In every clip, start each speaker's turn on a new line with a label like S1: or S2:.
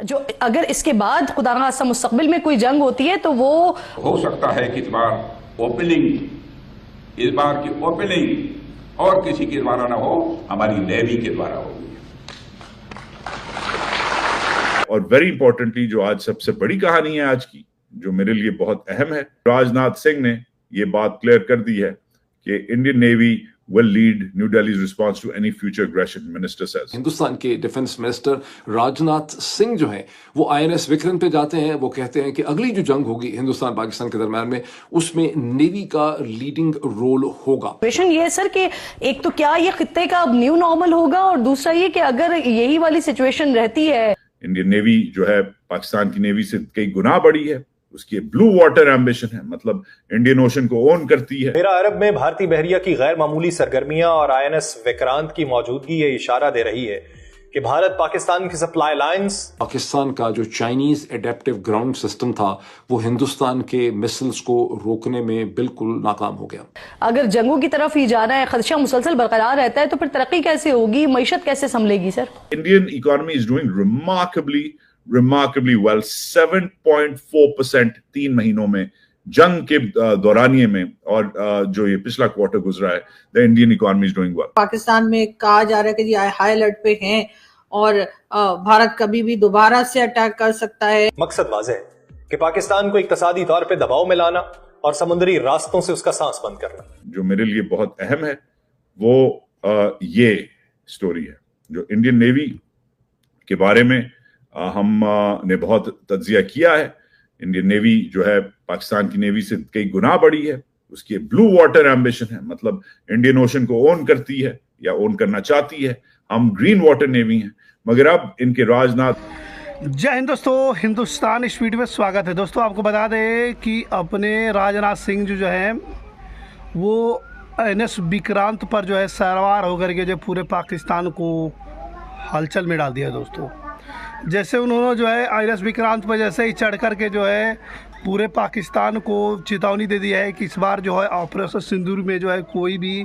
S1: जो अगर इसके बाद खुदा ना खास्ता मुस्तकबिल में कोई जंग होती है तो वो
S2: हो सकता है कि इस बार की ओपनिंग और किसी के द्वारा ना हो, हमारी नेवी के द्वारा होगी।
S3: और वेरी इंपॉर्टेंटली जो आज सबसे बड़ी कहानी है आज की, जो मेरे लिए बहुत अहम है, राजनाथ सिंह ने ये बात क्लियर कर दी है कि Indian navy will lead New Delhi's response to any future aggression, minister says.
S4: Hindustan के डिफेंस मिनिस्टर राजनाथ सिंह जो हैं वो INS विक्रम पे जाते हैं। वो कहते हैं कि अगली जो जंग होगी हिंदुस्तान पाकिस्तान के दरम्यान में, उसमें नेवी का लीडिंग रोल होगा।
S1: क्वेश्चन ये है सर कि एक तो क्या ये खित्ते का अब न्यू नॉर्मल होगा, और दूसरा ये कि अगर यही वाली सिचुएशन रहती है,
S3: इंडियन नेवी जो है पाकिस्तान की नेवी से कई गुना बड़ी है, उसकी ब्लू वाटर एम्बिशन है, मतलब इंडियन ओशन को ओन करती है।
S5: मेरा अरब में भारतीय बहरिया की गैर मामूली सरगर्मियां और INS विक्रांत की मौजूदगी ये इशारा दे रही है कि भारत पाकिस्तान की सप्लाई लाइंस,
S4: पाकिस्तान का जो चाइनीज एडेप्टिव ग्राउंड सिस्टम था वो हिंदुस्तान के मिसाइल्स को रोकने में बिल्कुल नाकाम हो गया।
S1: अगर जंगों की तरफ ही जाना है, खदशा मुसलसल बरकरार रहता है, तो फिर तरक्की कैसे होगी, मईशत कैसे संभलेगी sir?
S3: Indian economy is doing remarkably well, 7.4% 3 महीनों में जंग के दौरानिये में, और जो ये पिछला क्वार्टर गुजरा है, the Indian economy is doing well.
S6: Pakistan में कहा जा रहा है कि जी हाई अलर्ट पे हैं और भारत कभी भी दोबारा से अटैक कर सकता है।
S5: मकसद वाज़ेह है कि पाकिस्तान को इक्तसादी तौर पे दबाव में लाना और समुद्री रास्तों से उसका सांस बंद करना। जो
S3: मेरे लिए बहुत अहम है वो ये स्टोरी है, जो इंडियन नेवी के बारे में हमने बहुत तज्जिया किया है। इंडियन नेवी जो है पाकिस्तान की नेवी से कई गुना बड़ी है, उसकी ब्लू वाटर एम्बिशन है, मतलब इंडियन ओशन को ओन करती है या ओन करना चाहती है। हम ग्रीन वाटर नेवी हैं, मगर अब इनके राजनाथ।
S7: जय हिंद दोस्तों, हिंदुस्तान इस वीडियो में स्वागत है। दोस्तों आपको बता दें कि अपने राजनाथ सिंह जो है वो INS विक्रांत पर जो है सवार होकर के जो पूरे पाकिस्तान को हलचल में डाल दिया है। दोस्तों जैसे उन्होंने जो है INS विक्रांत पर जैसे ही चढ़ कर के जो है पूरे पाकिस्तान को चेतावनी दे दिया है कि इस बार जो है ऑपरेशन सिंदूर में जो है कोई भी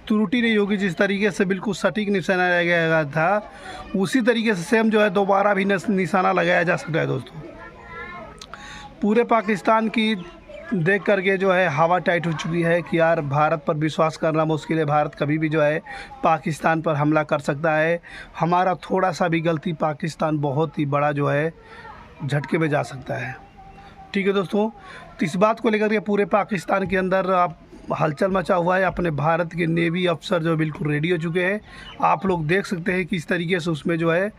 S7: त्रुटि नहीं होगी। जिस तरीके से बिल्कुल सटीक निशाना लगाया गया था, उसी तरीके से सेम जो है दोबारा भी निशाना लगाया जा सकता है। दोस्तों पूरे पाकिस्तान की देख करके जो है हवा टाइट हो चुकी है कि यार भारत पर विश्वास करना मुश्किल है। भारत कभी भी जो है पाकिस्तान पर हमला कर सकता है। हमारा थोड़ा सा भी गलती पाकिस्तान बहुत ही बड़ा जो है झटके में जा सकता है। ठीक है दोस्तों, तो इस बात को लेकर के पूरे पाकिस्तान के अंदर आप हलचल मचा हुआ है। अपने भारत के नेवी अफसर जो बिल्कुल रेडी हो चुके हैं। आप लोग देख सकते हैं किस तरीके से उसमें जो है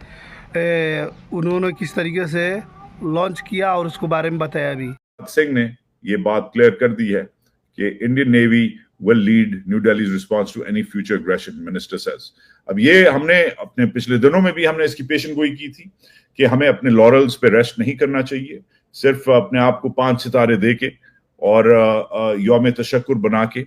S7: उन्होंने किस तरीके से लॉन्च किया और उसको बारे में बताया। अभी
S3: सिंह ने ये बात क्लियर कर दी है कि Indian navy will lead New Delhi's response to any future aggression, minister says. अब ये हमने अपने पिछले दिनों में भी हमने इसकी पेशेंगोई की थी कि हमें अपने लॉरल्स पे रेस्ट नहीं करना चाहिए, सिर्फ अपने आप को 5 सितारे दे के और यौम तशक्कुर बना के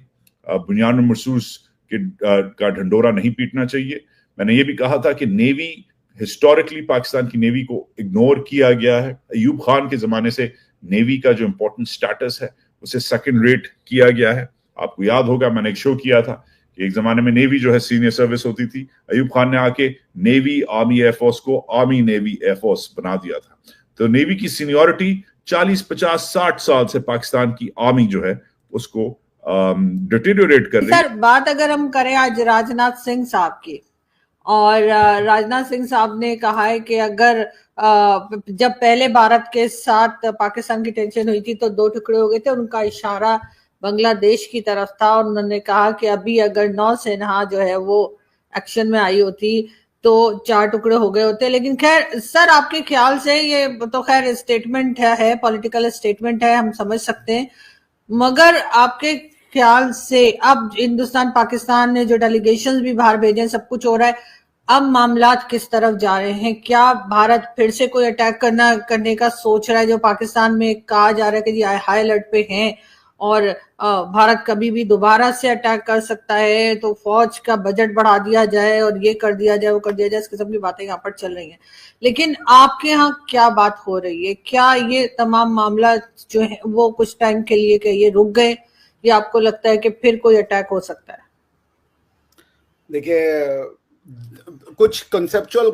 S3: बुनियाद मरसूस का ढंडोरा नहीं पीटना चाहिए। मैंने ये भी कहा था कि नेवी हिस्टोरिकली पाकिस्तान की नेवी को इग्नोर किया गया है। अयूब खान के जमाने से नेवी का जो इंपॉर्टेंट स्टेटस है उसे सेकंड रेट किया गया है। आपको याद होगा मैंने एक शो किया था कि एक जमाने में नेवी जो है सीनियर सर्विस होती थी। अयूब खान ने आके नेवी आर्मी एयरफोर्स को आर्मी नेवी एयरफोर्स बना दिया था। तो नेवी की सीनियरिटी 40, 50, 60 साल से पाकिस्तान की आर्मी जो है उसको डिटेरियोरेट कर रही है।
S6: सर बात अगर हम करें आज राजनाथ सिंह साहब की, और राजनाथ सिंह साहब ने कहा है कि अगर जब पहले भारत के साथ पाकिस्तान की टेंशन हुई थी तो 2 टुकड़े हो गए थे। उनका इशारा बांग्लादेश की तरफ था और उन्होंने कहा कि अभी अगर नौसेना जो है वो एक्शन में आई होती तो 4 टुकड़े हो गए होते। लेकिन खैर सर आपके ख्याल से ये तो खैर स्टेटमेंट है पॉलिटिकल स्टेटमेंट है, हम समझ सकते हैं, मगर आपके ख्याल से अब हिंदुस्तान पाकिस्तान ने जो डेलीगेशंस भी बाहर भेजे हैं, सब कुछ हो रहा है, अब मामलात किस तरफ जा रहे हैं? क्या भारत फिर से कोई अटैक करने का सोच रहा है? जो पाकिस्तान में कहा जा रहा है कि जी हाई अलर्ट पे हैं और भारत कभी भी दोबारा से अटैक कर सकता है, तो फौज का बजट बढ़ा दिया जाए और ये कर दिया जाए वो कर दिया जाए, इस किस्म की बातें यहाँ पर चल रही हैं। लेकिन आपके यहाँ क्या बात हो रही है? क्या ये तमाम मामला जो है वो कुछ टाइम के लिए कि ये रुक गए, या आपको लगता है कि फिर कोई अटैक हो सकता है?
S8: देखिए कुछ कॉन्सेप्चुअल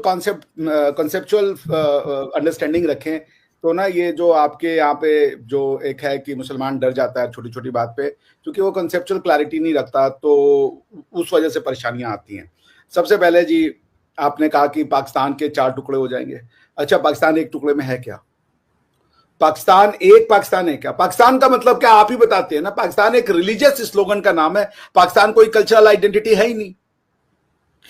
S8: अंडरस्टैंडिंग रखें। तो ना ये जो आपके यहाँ पे जो एक है कि मुसलमान डर जाता है छोटी छोटी बात पे, क्योंकि वो कॉन्सेप्चुअल क्लैरिटी नहीं रखता, तो उस वजह से परेशानियां आती हैं। सबसे पहले जी आपने कहा कि पाकिस्तान के 4 टुकड़े हो जाएंगे। अच्छा, पाकिस्तान एक टुकड़े में है क्या? पाकिस्तान है क्या? पाकिस्तान का मतलब क्या आप ही बताते हैं ना। पाकिस्तान एक रिलीजियस स्लोगन का नाम है। पाकिस्तान कोई कल्चरल आइडेंटिटी है ही नहीं।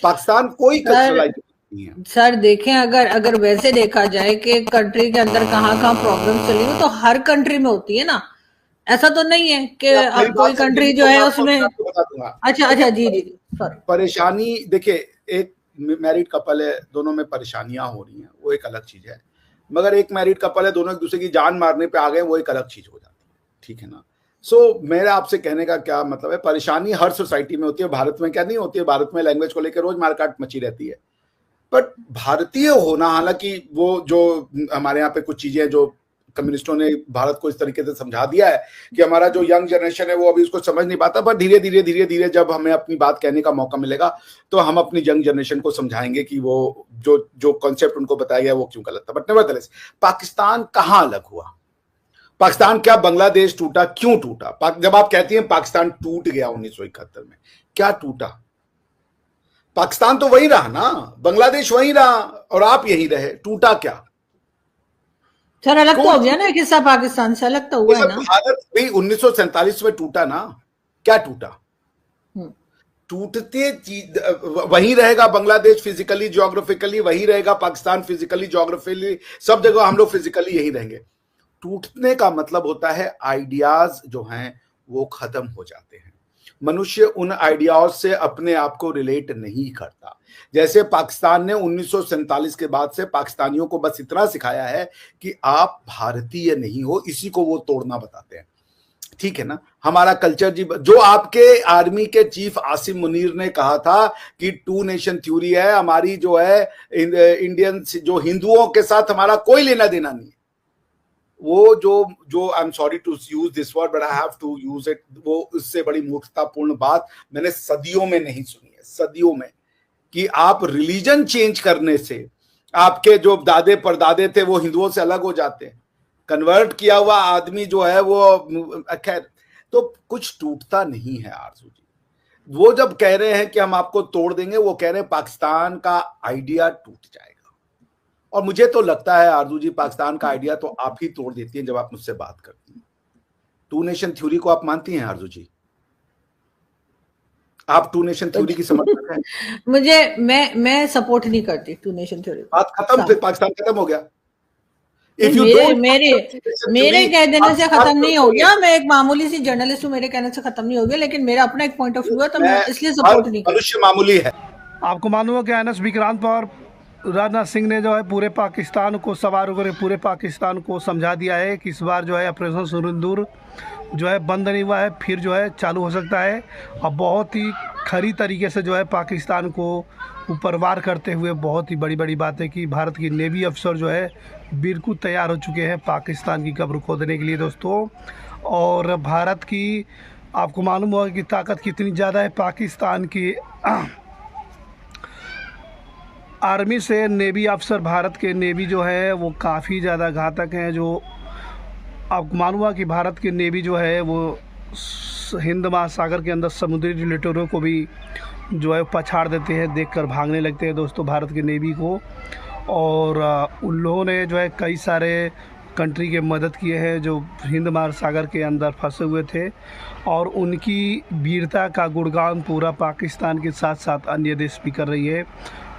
S8: पाकिस्तान कोई कल्चरल आइडेंटिटी नहीं है।
S6: सर देखें, अगर वैसे देखा जाए कि कंट्री के अंदर कहाँ प्रॉब्लम चली हुई, तो हर कंट्री में होती है ना। ऐसा तो नहीं है कि अब कोई कंट्री जो है उसमें। अच्छा जी सॉरी।
S8: परेशानी देखिए, एक मैरिड कपल है, दोनों में परेशानियां हो रही हैं, वो एक अलग चीज है। मगर एक मैरिड कपल है, दोनों एक दूसरे की जान मारने पे आ गए, वो एक अलग चीज हो जाती है। ठीक है ना। सो मेरा आपसे कहने का क्या मतलब है, परेशानी हर सोसाइटी में होती है। भारत में क्या नहीं होती है? भारत में लैंग्वेज को लेकर रोज मारकाट मची रहती है। बट भारतीय होना, हालांकि वो जो हमारे यहाँ पे कुछ चीजें जो कम्युनिस्टों ने भारत को इस तरीके से समझा दिया है कि हमारा जो यंग जनरेशन है वो अभी उसको समझ नहीं पाता, पर धीरे धीरे जब हमें अपनी बात कहने का मौका मिलेगा तो हम अपनी यंग जनरेशन को समझाएंगे कि वो जो कॉन्सेप्ट उनको बताया गया वो क्यों गलत था। बट नेवरदलेस, पाकिस्तान कहाँ अलग हुआ? पाकिस्तान क्या बांग्लादेश टूटा? क्यों टूटा? जब आप कहती हैं पाकिस्तान टूट गया 1971 में, क्या टूटा? पाकिस्तान तो वही रहा ना, बांग्लादेश वही रहा और आप यही रहे। टूटा क्या?
S6: सर अलग तो हो गया ना, किस्सा पाकिस्तान से अलग तो हुआ है ना।
S8: भारत भी 1947 में टूटा ना। क्या टूटा? टूटते चीज वही रहेगा। बांग्लादेश फिजिकली ज्योग्राफिकली वही रहेगा, पाकिस्तान फिजिकली ज्योग्राफिकली, सब जगह हम लोग फिजिकली यही रहेंगे। टूटने का मतलब होता है आइडियाज जो हैं वो खत्म हो जाते हैं। मनुष्य उन आइडियाज से अपने आप को रिलेट नहीं करता। जैसे पाकिस्तान ने 1947 के बाद से पाकिस्तानियों को बस इतना सिखाया है कि आप भारतीय नहीं हो, इसी को वो तोड़ना बताते हैं। ठीक है ना। हमारा कल्चर जी, जो आपके आर्मी के चीफ आसिम मुनीर ने कहा था कि 2 नेशन थ्योरी है, हमारी जो है इंडियन जो हिंदुओं के साथ हमारा कोई लेना देना नहीं है। वो जो I am sorry to use this word but I have to use it, वो उससे बड़ी मूर्खतापूर्ण बात मैंने सदियों में नहीं सुनी है। सदियों में कि आप रिलीजन चेंज करने से आपके जो दादे परदादे थे वो हिंदुओं से अलग हो जाते हैं। कन्वर्ट किया हुआ आदमी जो है वो खैर, तो कुछ टूटता नहीं है आरजू जी। वो जब कह रहे हैं कि हम आपको तोड़ देंगे, वो कह रहे हैं पाकिस्तान का आइडिया टूट जाएगा। और मुझे तो लगता है आरजू जी, पाकिस्तान का आइडिया तो आप ही तोड़ देती हैं जब आप मुझसे बात करती हैं। 2 नेशन थ्योरी को आप मानती हैं आरजू जी? आप 2 नेशन थ्योरी की समर्थक हैं?
S6: मैं सपोर्ट नहीं करती 2 नेशन थ्योरी।
S8: बात खत्म, फिर पाकिस्तान खत्म हो गया।
S6: मेरे कह देने से खत्म नहीं हो गया। मैं एक मामूली सी जर्नलिस्ट हूँ, मेरे कहने से खत्म नहीं हो गया, लेकिन मेरा अपना एक पॉइंट ऑफ व्यू है, तो मैं इसलिए सपोर्ट नहीं करती।
S8: मनुष्य मामूली है।
S7: आपको मालूम है कि आईएनएस विक्रांत और राजनाथ सिंह ने जो है पूरे पाकिस्तान को सवार होकर पूरे पाकिस्तान को समझा दिया है कि इस बार जो है ऑपरेशन सिंदूर जो है बंद नहीं हुआ है, फिर जो है चालू हो सकता है। और बहुत ही खरी तरीके से जो है पाकिस्तान को ऊपर वार करते हुए बहुत ही बड़ी बड़ी बात है कि भारत की नेवी अफसर जो है बिल्कुल तैयार हो चुके हैं पाकिस्तान की कब्र खोदने के लिए दोस्तों। और भारत की आपको मालूम होगा कि ताकत कितनी ज़्यादा है। पाकिस्तान की आर्मी से नेवी अफसर, भारत के नेवी जो है वो काफ़ी ज़्यादा घातक हैं। जो आपको मालूम हुआ कि भारत की नेवी जो है वो हिंद महासागर के अंदर समुद्री लुटेरों को भी जो है पछाड़ देते हैं, देखकर भागने लगते हैं दोस्तों भारत की नेवी को। और उन लोगों ने जो है कई सारे कंट्री के मदद किए हैं जो हिंद महासागर के अंदर फंसे हुए थे। और उनकी वीरता का गुणगान पूरा पाकिस्तान के साथ साथ अन्य देश भी कर रही है।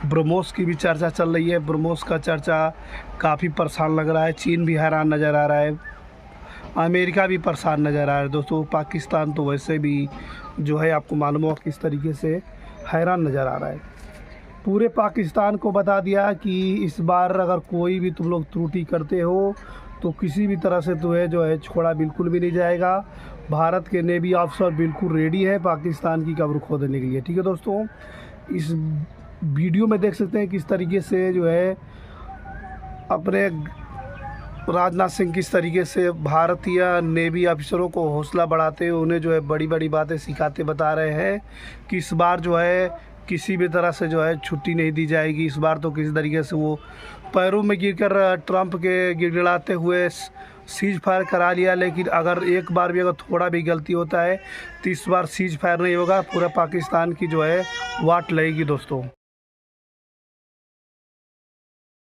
S7: ब्रह्मोस की भी चर्चा चल रही है। ब्रह्मोस का चर्चा काफ़ी परेशान लग रहा है। चीन भी हैरान नज़र आ रहा है, अमेरिका भी परेशान नज़र आ रहा है दोस्तों। पाकिस्तान तो वैसे भी जो है आपको मालूम हो किस तरीके से हैरान नज़र आ रहा है। पूरे पाकिस्तान को बता दिया कि इस बार अगर कोई भी तुम लोग त्रुटि करते हो तो किसी भी तरह से तुम्हें जो है छोड़ा बिल्कुल भी नहीं जाएगा। भारत के नेवी अफसर बिल्कुल रेडी है पाकिस्तान की कब्र खोदने के लिए। ठीक है दोस्तों, इस वीडियो में देख सकते हैं किस तरीके से जो है अपने राजनाथ सिंह किस तरीके से भारतीय नेवी अफसरों को हौसला बढ़ाते हुए उन्हें जो है बड़ी बड़ी बातें सिखाते बता रहे हैं कि इस बार जो है किसी भी तरह से जो है छुट्टी नहीं दी जाएगी। इस बार तो किसी तरीके से वो पैरों में गिरकर ट्रंप के गिड़गिड़ाते हुए सीज फायर करा लिया, लेकिन अगर एक बार भी अगर थोड़ा भी गलती होता है तो इस बार सीज फायर नहीं होगा, पूरा पाकिस्तान की जो है वाट लगेगी दोस्तों।